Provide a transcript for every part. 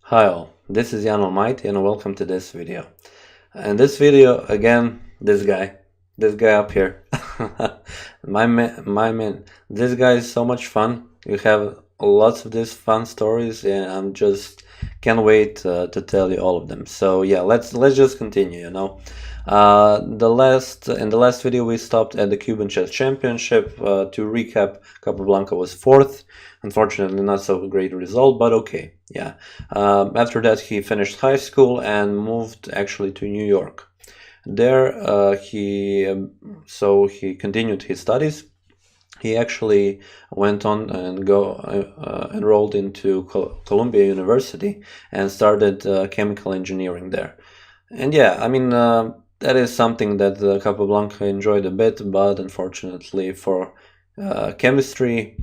Hi all, this is Allmighty and welcome to this video. In this video, again, this guy up here, my man, this guy is so much fun. You have lots of these fun stories and I'm just can't wait to tell you all of them. So yeah, let's just continue, in the last video we stopped at the Cuban Chess Championship. To recap, Capablanca was 4th. Unfortunately, not so great result, but okay, yeah. After that, he finished high school and moved actually to New York. There, he continued his studies. He actually went on and enrolled into Columbia University and started chemical engineering there. And yeah, I mean, that is something that Capablanca enjoyed a bit, but unfortunately for chemistry,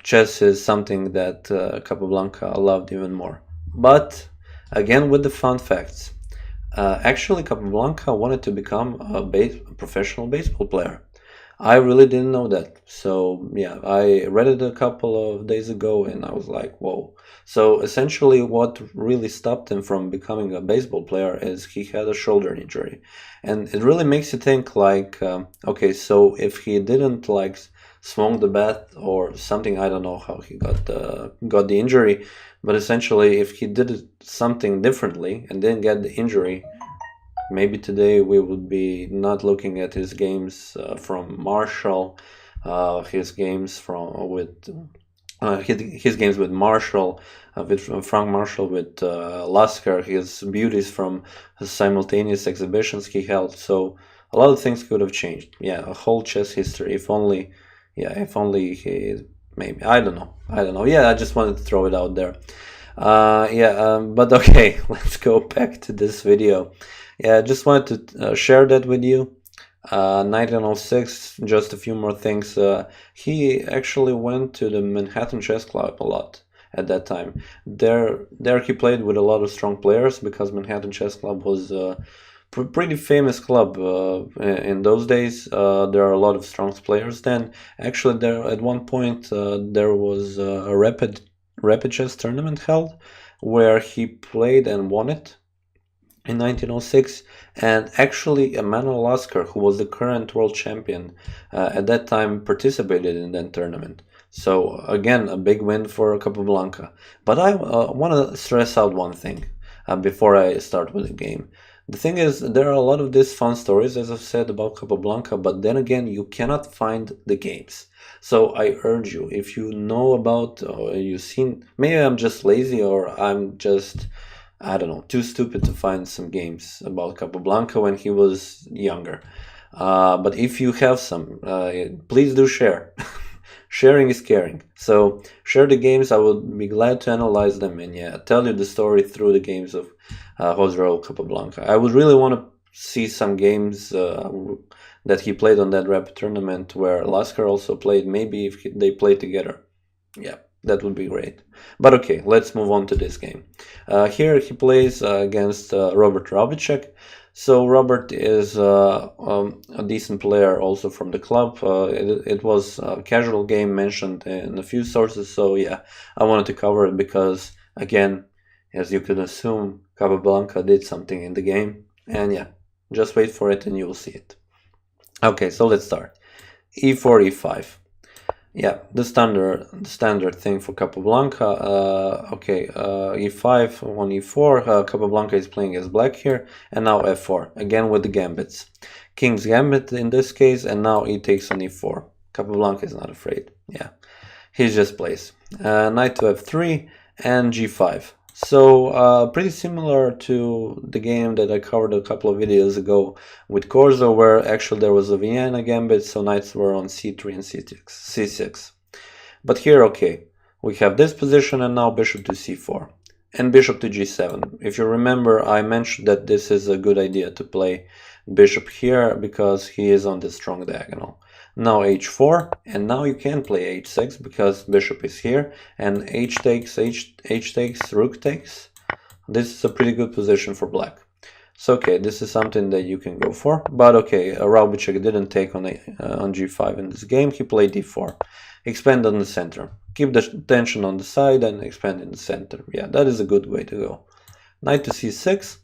chess is something that Capablanca loved even more. But again, with the fun facts, actually Capablanca wanted to become a professional baseball player. I really didn't know that. So yeah, I read it a couple of days ago and I was like, whoa. So essentially what really stopped him from becoming a baseball player is he had a shoulder injury. And it really makes you think like, okay, so if he didn't like swung the bat or something, I don't know how he got the injury, but essentially if he did something differently and didn't get the injury, maybe today we would be not looking at his games from Marshall, his games his games with Marshall, with Frank Marshall, with Lasker, his beauties from simultaneous exhibitions he held. So a lot of things could have changed. Yeah, a whole chess history. If only he, maybe, I don't know. Yeah, I just wanted to throw it out there. But okay, let's go back to this video. Yeah, I just wanted to share that with you. 1906, just a few more things. He actually went to the Manhattan Chess Club a lot at that time. There he played with a lot of strong players because Manhattan Chess Club was a pretty famous club in those days. There are a lot of strong players then. Actually, there at one point there was a rapid chess tournament held where he played and won it in 1906, and actually Emanuel Lasker, who was the current world champion at that time, participated in that tournament. So again, a big win for Capablanca. But I want to stress out one thing before I start with the game. The thing is, there are a lot of these fun stories, as I've said, about Capablanca, but then again, you cannot find the games. So I urge you, if you know about, or you've seen, maybe I'm just lazy or I'm just, I don't know, too stupid to find some games about Capablanca when he was younger. But if you have some, please do share. Sharing is caring. So share the games. I would be glad to analyze them and yeah, tell you the story through the games of José Raúl Capablanca. I would really want to see some games that he played on that rap tournament where Lasker also played. Maybe if they played together. Yeah, that would be great. But okay, let's move on to this game. Here he plays against Robert Raubitschek. So Robert is a decent player also from the club. It was a casual game mentioned in a few sources, so yeah, I wanted to cover it because, again, as you could assume, Capablanca did something in the game. And yeah, just wait for it and you will see it. Okay, so let's start. E4, E5. Yeah, the standard thing for Capablanca. Okay, E5 on E4. Capablanca is playing as black here, and now F4 again with the gambits. King's gambit in this case, and now he takes on E4. Capablanca is not afraid. Yeah, he just plays knight to F3 and G5. So pretty similar to the game that I covered a couple of videos ago with Corso, where actually there was a Vienna gambit, so knights were on C3 and C6. But here, okay, we have this position and now bishop to C4 and bishop to G7. If you remember, I mentioned that this is a good idea to play bishop here because he is on the strong diagonal. Now H4, and now you can play H6 because bishop is here, and H takes, rook takes. This is a pretty good position for black. So okay, this is something that you can go for, but okay, Raubitschek didn't take on g5 in this game. He played d4, expand on the center, keep the tension on the side and expand in the center. Yeah, that is a good way to go. Knight to c6,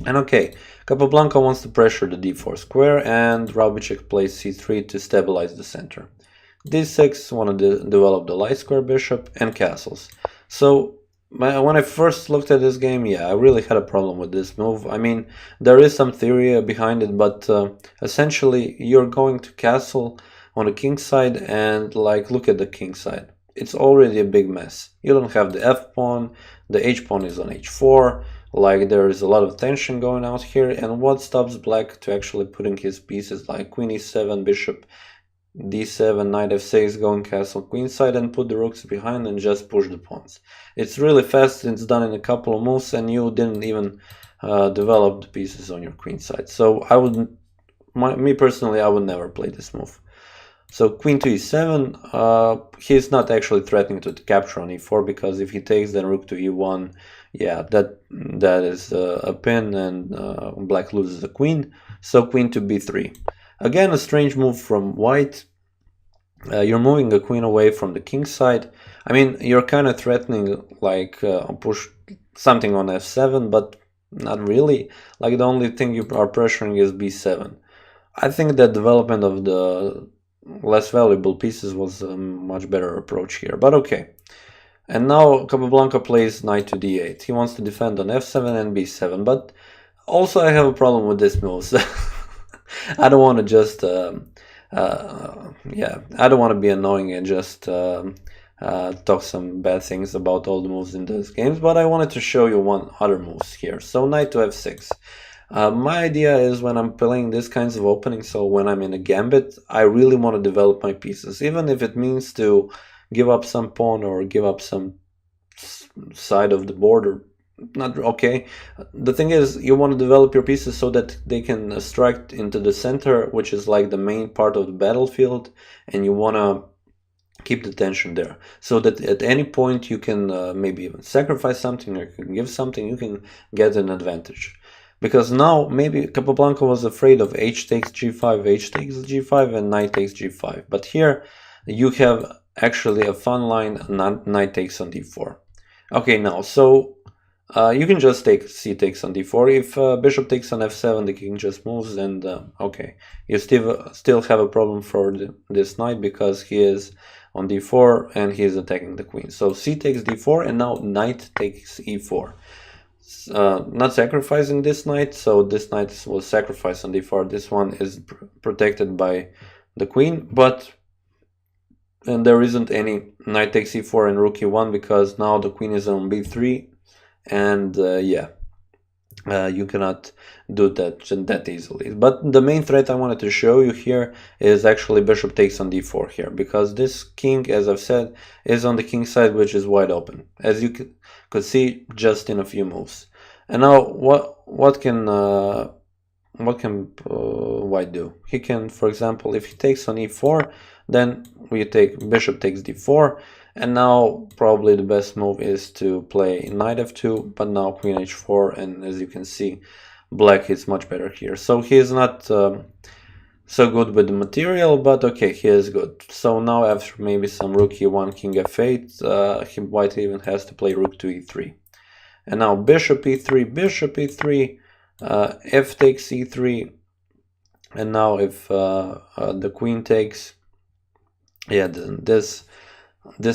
and okay, Capablanca wants to pressure the d4 square, and Raubitschek plays c3 to stabilize the center. d6, want to develop the light square bishop, and castles. So when I first looked at this game, yeah, I really had a problem with this move. I mean, there is some theory behind it, but essentially you're going to castle on the king side, and like, look at the king side. It's already a big mess. You don't have the f pawn, the h pawn is on h4, like there is a lot of tension going out here, and what stops black to actually putting his pieces like queen e7, bishop d7, knight f6, going castle queenside, and put the rooks behind and just push the pawns. It's really fast, it's done in a couple of moves, and you didn't even develop the pieces on your queenside. So I wouldn't, me personally, I would never play this move. So queen to e7, he's not actually threatening to capture on e4, because if he takes, then rook to e1, yeah, that is a pin, and black loses the queen. So queen to b3. Again, a strange move from white. You're moving a queen away from the king side. I mean, you're kind of threatening, like, push something on f7, but not really. Like, the only thing you are pressuring is b7. I think that development of the less valuable pieces was a much better approach here, but okay. And now Capablanca plays knight to d8. He wants to defend on f7 and b7, but also I have a problem with this move. So I don't want to just, yeah, I don't want to be annoying and just talk some bad things about all the moves in those games, but I wanted to show you one other moves here. So knight to f6. My idea is, when I'm playing this kinds of openings, so when I'm in a gambit, I really want to develop my pieces, even if it means to give up some pawn or give up some side of the board, or not. Okay, the thing is, you want to develop your pieces so that they can strike into the center, which is like the main part of the battlefield, and you want to keep the tension there, so that at any point you can maybe even sacrifice something, or you can give something, you can get an advantage. Because now maybe Capablanca was afraid of h takes g5, h takes g5, and knight takes g5, but here you have actually a fun line, knight takes on d4. Okay, now, so you can just take c takes on d4. If bishop takes on f7, the king just moves, and okay, you still have a problem for this knight, because he is on d4 and he is attacking the queen. So c takes d4, and now knight takes e4. Not sacrificing this knight, so this knight was sacrificed on d4. This one is protected by the queen, but and there isn't any knight takes e4 and rook e1, because now the queen is on b3, and yeah, you cannot do that easily. But the main threat I wanted to show you here is actually bishop takes on d4 here, because this king, as I've said, is on the king side, which is wide open, as you could see just in a few moves. And now what can white do? He can, for example, if he takes on e4, then we take bishop takes d4, and now probably the best move is to play knight f2, but now queen h4, and as you can see, black is much better here. So he is not so good with the material, but okay, he is good. So now after maybe some rook e1, king f8, white even has to play rook to e3. And now bishop e3, f takes e3, and now if the queen takes, yeah, then this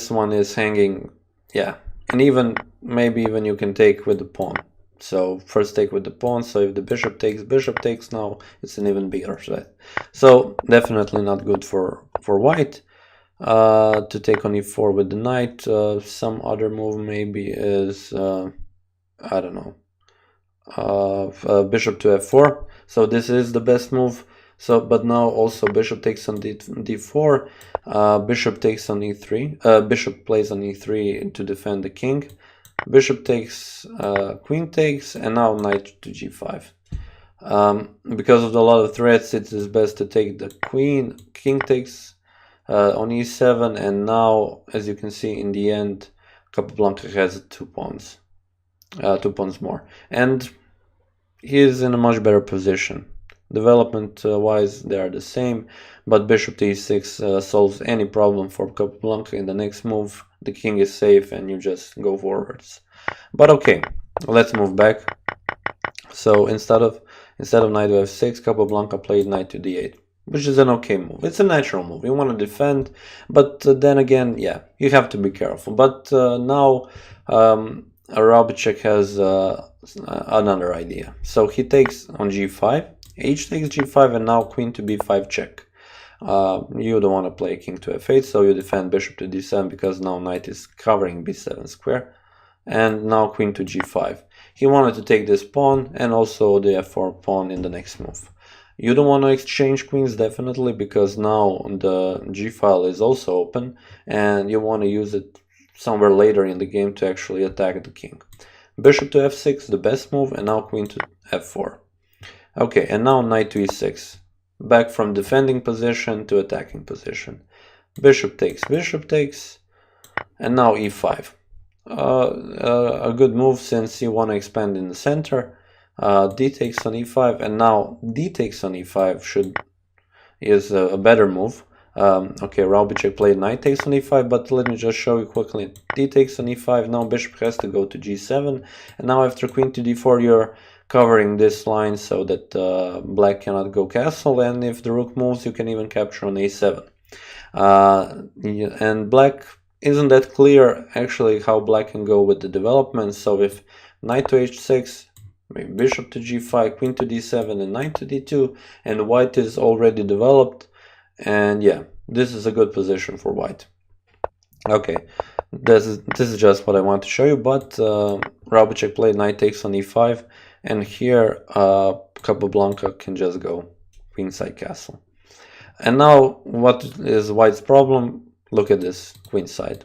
one is hanging, yeah, and even maybe even you can take with the pawn. So first take with the pawn, so if the bishop takes, now it's an even bigger threat. So definitely not good for white to take on e4 with the knight. Some other move maybe is I don't know, bishop to f4. So this is the best move. So, but now also bishop takes on d4, bishop takes on e3, bishop plays on e3 to defend the king, bishop takes, queen takes, and now knight to g5. Because of a lot of threats, it is best to take the queen, king takes on e7, and now, as you can see, in the end, Capablanca has 2 pawns more. And he is in a much better position. Development wise, they are the same, but bishop to e6 solves any problem for Capablanca. In the next move, the king is safe and you just go forwards. But okay, let's move back. So instead of knight to f6, Capablanca played knight to d8, which is an okay move. It's a natural move. You want to defend, but then again, yeah, you have to be careful. But now Raubitschek has another idea. So he takes on g5, h takes g5, and now queen to b5 check. You don't want to play king to f8, so you defend bishop to d7 because now knight is covering b7 square. And now queen to g5. He wanted to take this pawn and also the f4 pawn in the next move. You don't want to exchange queens, definitely, because now the g file is also open and you want to use it somewhere later in the game to actually attack the king. Bishop to f6, the best move, and now queen to f4. Okay, and now knight to e6. Back from defending position to attacking position. Bishop takes, and now e5. A good move since you want to expand in the center. D takes on e5, and now d takes on e5 is a better move. Okay, Raubitschek played knight takes on e5, but let me just show you quickly. D takes on e5, now bishop has to go to g7, and now after queen to d4 you're covering this line so that black cannot go castle, and if the rook moves you can even capture on a7. And black isn't that clear actually how black can go with the development. So if knight to h6, maybe bishop to g5, queen to d7, and knight to d2, and white is already developed, and yeah, this is a good position for white. Okay, this is just what I want to show you, but Raubitschek played knight takes on e5, and here Capablanca can just go queenside castle. And now what is white's problem? Look at this queenside.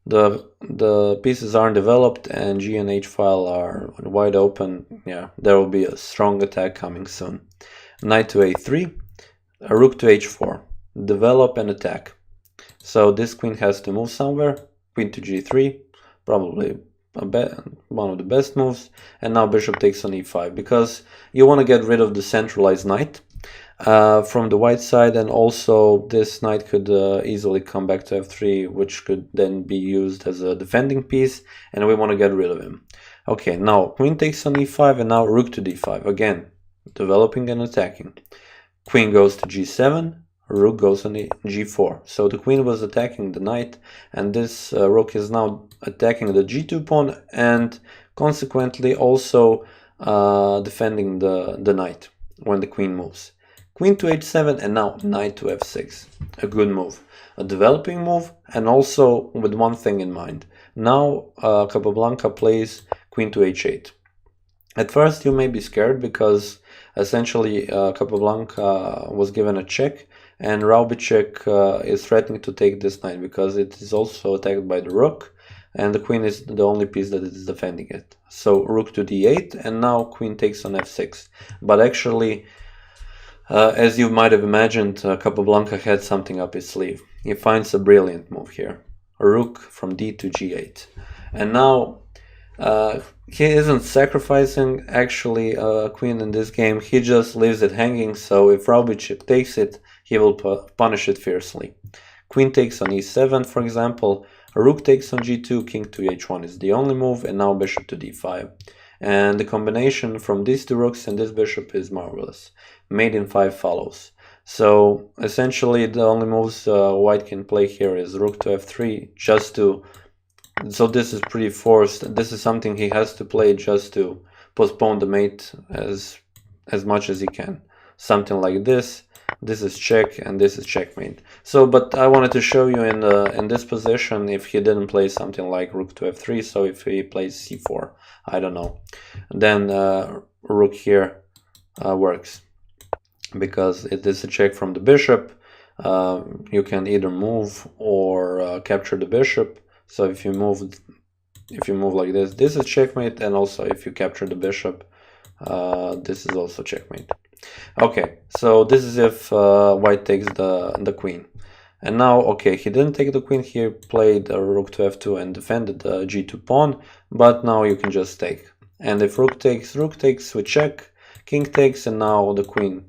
The pieces aren't developed and G and H file are wide open. Yeah, there will be a strong attack coming soon. Knight to a3, a rook to h4. Develop and attack. So this queen has to move somewhere. Queen to g3, probably one of the best moves. And now bishop takes on e5 because you want to get rid of the centralized knight from the white side, and also this knight could easily come back to f3, which could then be used as a defending piece, and we want to get rid of him. Okay, now queen takes on e5, and now rook to d5, again developing and attacking. Queen goes to g7, rook goes on g4. So the queen was attacking the knight, and this rook is now attacking the g2 pawn, and consequently also defending the knight when the queen moves. Queen to h7, and now knight to f6. A good move, a developing move, and also with one thing in mind. Now Capablanca plays queen to h8. At first you may be scared because essentially Capablanca was given a check, and Raubitschek is threatening to take this knight because it is also attacked by the rook, and the queen is the only piece that is defending it. So rook to d8, and now queen takes on f6. But actually, as you might have imagined, Capablanca had something up his sleeve. He finds a brilliant move here. A rook from d to g8. And now he isn't sacrificing actually a queen in this game. He just leaves it hanging, so if Raubitschek takes it, he will punish it fiercely. Queen takes on e7, for example. A rook takes on g2, king to h1 is the only move, and now bishop to d5. And the combination from these two rooks and this bishop is marvelous. Mate in 5 follows. So essentially the only moves white can play here is rook to f3 just to... So this is pretty forced. This is something he has to play just to postpone the mate as much as he can. Something like this. This is check and this is checkmate. So, but I wanted to show you in this position if he didn't play something like rook to f3. So if he plays c4, I don't know, then rook here works because it is a check from the bishop. You can either move or capture the bishop. So if you move like this, this is checkmate, and also if you capture the bishop, this is also checkmate. Okay, so this is if white takes the queen. And now, okay, he didn't take the queen, he played rook to f2 and defended the g2 pawn, but now you can just take. and if rook takes, we check, king takes, and now the queen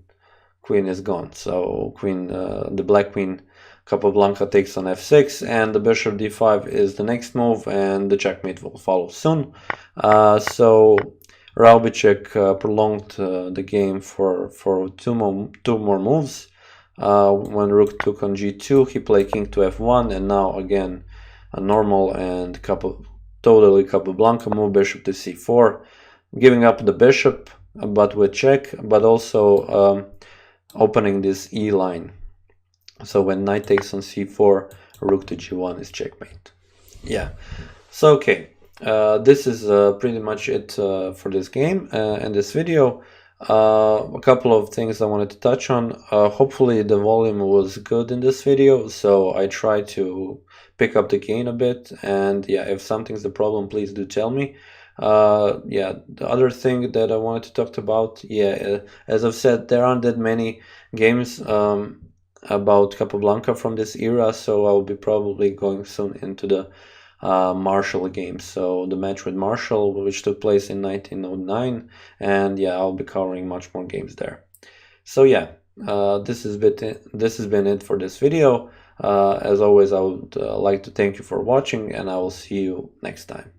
is gone. So the black queen Capablanca takes on f6, and the bishop d5 is the next move, and the checkmate will follow soon. So Raubitschek prolonged the game for two more moves. When rook took on g2, he played king to f1, and now again a normal and totally Capablanca move, bishop to c4, giving up the bishop, but with check, but also opening this e line. So when knight takes on c4, rook to g1 is checkmate. Yeah. So okay, this is pretty much it for this game and this video. A couple of things I wanted to touch on. Hopefully the volume was good in this video, so I tried to pick up the gain a bit, and yeah, if something's the problem, please do tell me. Yeah, the other thing that I wanted to talk about, yeah, as I've said, there aren't that many games about Capablanca from this era, so I'll be probably going soon into the Marshall game, so the match with Marshall, which took place in 1909, and yeah, I'll be covering much more games there. So yeah, this has been it for this video. As always, I would like to thank you for watching, and I will see you next time.